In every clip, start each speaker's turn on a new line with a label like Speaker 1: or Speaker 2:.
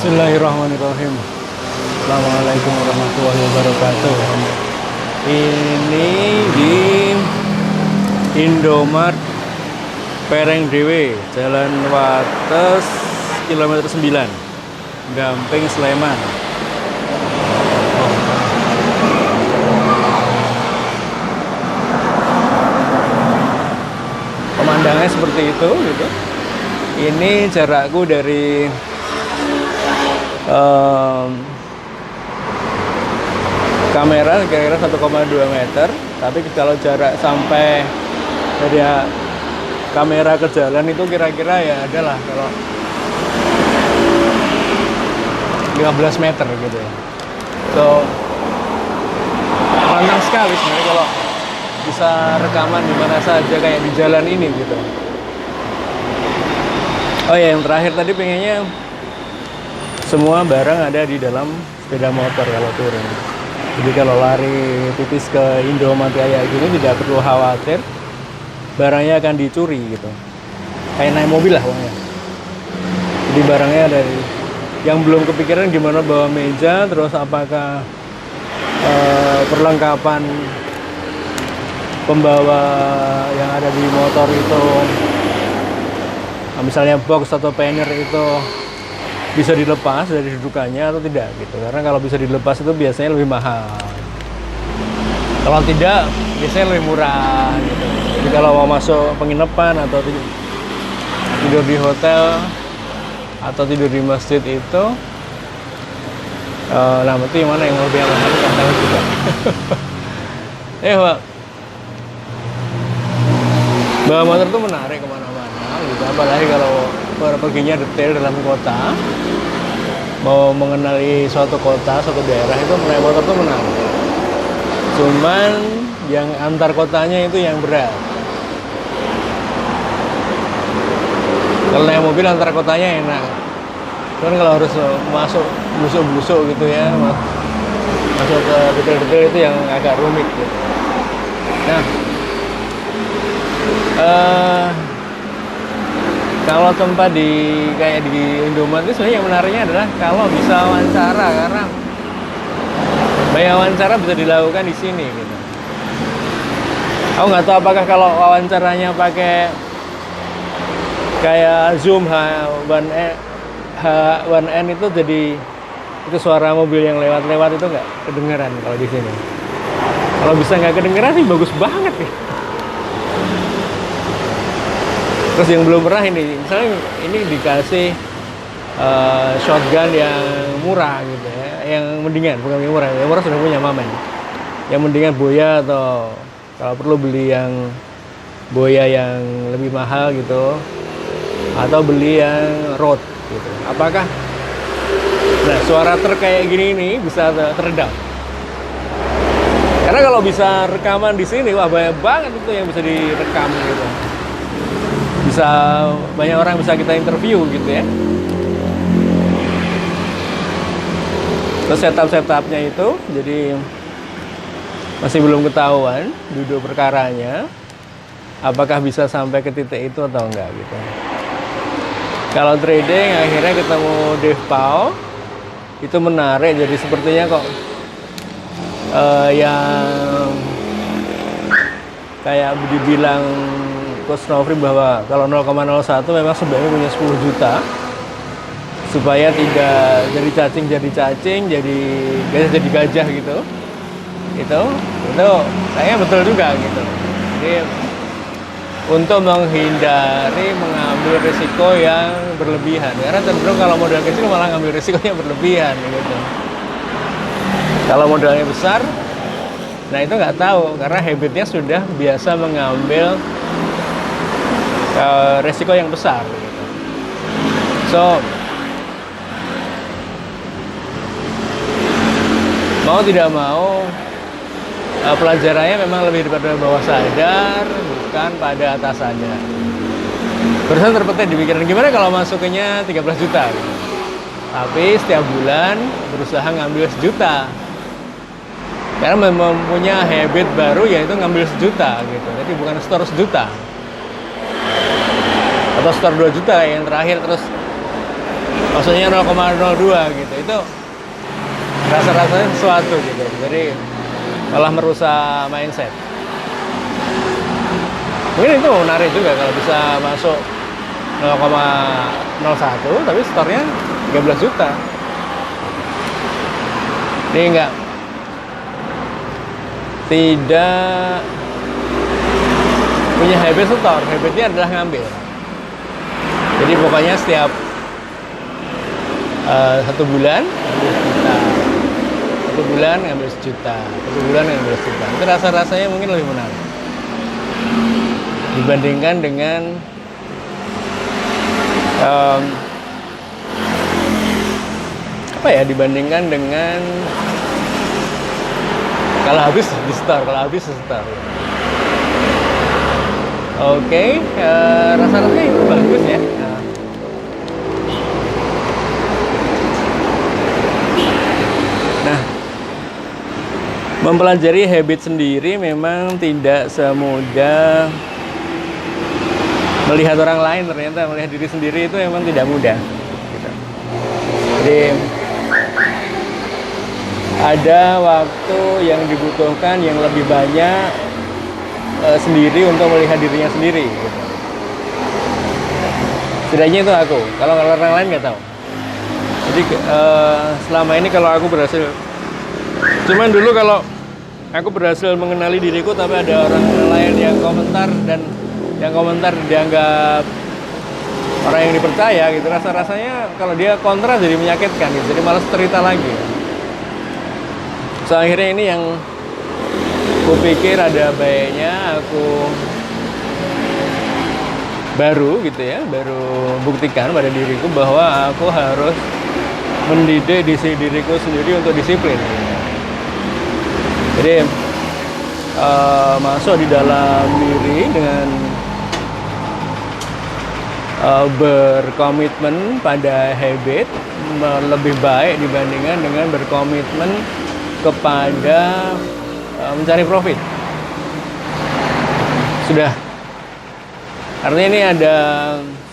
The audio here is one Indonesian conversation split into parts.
Speaker 1: Bismillahirrahmanirrahim. Assalamualaikum warahmatullahi wabarakatuh. Ini di Indomart Pereng Dewe, Jalan Wates, kilometer 9, Gamping, Sleman. Pemandangannya seperti itu, gitu. Ini jarakku dari kamera kira-kira 1,2 meter, tapi kalau jarak sampai dari kamera ke jalan itu kira-kira ya adalah kalau 15 meter gitu ya. So pantang sekali sebenarnya kalau bisa rekaman di mana saja kayak di jalan ini gitu. Oh ya, yang terakhir tadi pengennya semua barang ada di dalam sepeda motor kalau turun. Jadi kalau lari tipis ke Indomart kayak gini tidak perlu khawatir barangnya akan dicuri gitu. Kayak naik mobil lah pokoknya. Jadi barangnya dari yang belum kepikiran gimana bawa meja, terus apakah perlengkapan pembawa yang ada di motor itu, misalnya box atau pannier itu bisa dilepas dari dudukannya atau tidak gitu. Karena kalau bisa dilepas itu biasanya lebih mahal. Kalau tidak biasanya lebih murah gitu. Jadi kalau mau masuk penginapan atau tidur di hotel atau tidur di masjid itu nah itu yang mana yang lebih mahal kan tahu juga. Pak, bawa motor tuh menarik kemana-mana gitu. Apalagi kalau perginya detail dalam kota, mau mengenali suatu kota, suatu daerah, itu naik motor tuh menarik. Cuman yang antar kotanya itu yang berat. Kalau naik mobil antar kotanya enak. Cuman kalau harus masuk busuk-busuk gitu ya, masuk ke detail-detail itu yang agak rumit gitu. Nah, kalau tempat kayak di Indomart itu sebenarnya yang menariknya adalah kalau bisa wawancara, karena banyak wawancara bisa dilakukan di sini gitu. Aku nggak tahu apakah kalau wawancaranya pakai kayak Zoom H1N itu jadi itu suara mobil yang lewat-lewat itu nggak kedengeran kalau di sini. Kalau bisa nggak kedengeran sih bagus banget ya. Terus yang belum pernah ini, misalnya ini dikasih shotgun yang murah gitu ya, yang mendingan, bukan yang murah sudah punya Mamen. Yang mendingan Boya, atau kalau perlu beli yang Boya yang lebih mahal gitu, atau beli yang Rode gitu. Apakah nah suara truk kayak gini ini bisa teredam? Karena kalau bisa rekaman di sini, wah banyak banget itu yang bisa direkam gitu. Bisa banyak orang bisa kita interview gitu ya. Terus setupnya itu jadi masih belum ketahuan duduk perkaranya apakah bisa sampai ke titik itu atau enggak gitu. Kalau trading akhirnya ketemu Dev Pao itu menarik, jadi sepertinya kok yang kayak dibilang Coach Nofri bahwa kalau 0,01 memang sebenarnya punya 10 juta supaya tidak jadi cacing, jadi gajah gitu. Itu kayaknya betul juga gitu. Jadi untuk menghindari mengambil risiko yang berlebihan, karena cenderung kalau modal kecil malah ngambil risiko yang berlebihan gitu. Kalau modalnya besar, nah itu nggak tahu karena habitnya sudah biasa mengambil resiko yang besar gitu. So mau tidak mau pelajarannya memang lebih pada bawah sadar, bukan pada atas sadar. Barusan terpetik di pikiran gimana kalau masuknya 13 juta gitu. Tapi setiap bulan berusaha ngambil 1 juta, karena mempunyai habit baru yaitu ngambil 1 juta gitu. Jadi bukan store 1 juta atau store 2 juta yang terakhir, terus maksudnya 0,02 gitu. Itu rasa-rasanya sesuatu gitu. Jadi malah merusak mindset. Mungkin itu menarik juga kalau bisa masuk 0,01 tapi store-nya 13 juta. Ini tidak punya habit store. Habitnya adalah ngambil. Jadi pokoknya setiap 1 bulan ngambil sejuta, 1 bulan ngambil sejuta, 1 bulan ngambil sejuta. Itu rasa-rasanya mungkin lebih menarik dibandingkan dengan dibandingkan dengan kalau habis di store, Oke, rasa-rasanya itu bagus ya. Nah, mempelajari habit sendiri memang tidak semudah melihat orang lain. Ternyata melihat diri sendiri itu memang tidak mudah gitu. Jadi ada waktu yang dibutuhkan yang lebih banyak sendiri untuk melihat dirinya sendiri gitu. Setidaknya itu aku. Kalau orang lain nggak tahu. Jadi selama ini kalau aku berhasil, cuman dulu kalau aku berhasil mengenali diriku tapi ada orang lain yang komentar dan yang komentar dianggap orang yang dipercaya gitu, rasa-rasanya kalau dia kontra jadi menyakitkan gitu, jadi malas cerita lagi. So akhirnya ini yang kupikir ada baiknya aku baru buktikan pada diriku bahwa aku harus mendidik diriku sendiri untuk disiplin. Jadi masuk di dalam diri dengan berkomitmen pada habit lebih baik dibandingkan dengan berkomitmen kepada mencari profit. Sudah. Artinya ini ada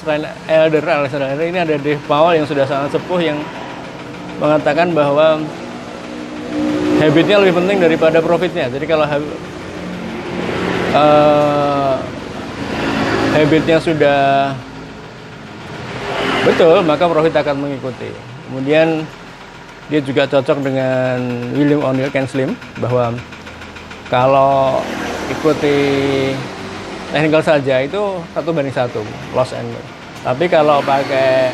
Speaker 1: selain Alexander Elder, ini ada Dave Powell yang sudah sangat sepuh yang mengatakan bahwa habitnya lebih penting daripada profitnya. Jadi kalau habitnya sudah betul, maka profit akan mengikuti. Kemudian dia juga cocok dengan William O'Neill Ken Slim bahwa kalau ikuti technical saja itu 1:1 loss and win. Tapi kalau pakai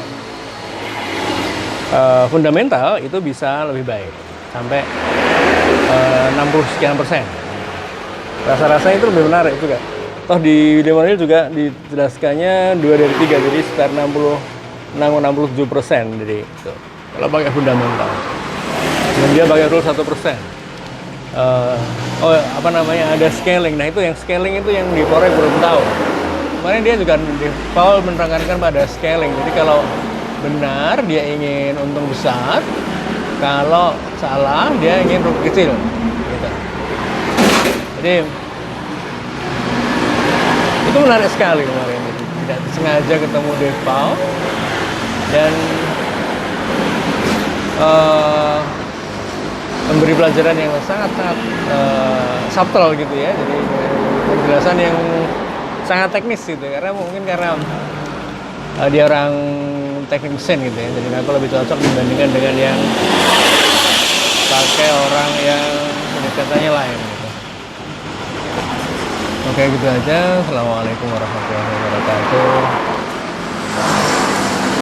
Speaker 1: fundamental itu bisa lebih baik sampai 60% Rasa-rasa itu lebih menarik juga. Toh di William O'Neill juga dijelaskannya 2 dari 3, jadi sekitar 66-67%. Jadi itu kalau pakai fundamental. Dan dia pakai rule 1%. Ada scaling. Nah itu yang scaling itu yang di Forex belum tahu. Kemarin dia juga di Powell menekankan pada scaling. Jadi kalau benar dia ingin untung besar, kalau salah dia ingin rugi kecil. Gitu. Jadi itu menarik sekali kemarin. Tidak sengaja ketemu Dave Powell dan memberi pelajaran yang sangat-sangat subtle gitu ya, jadi penjelasan yang sangat teknis gitu, karena dia orang teknik mesin gitu ya, jadi aku lebih cocok dibandingkan dengan yang pakai orang yang pendekatannya lain gitu. Oke, gitu aja. Assalamualaikum warahmatullahi wabarakatuh.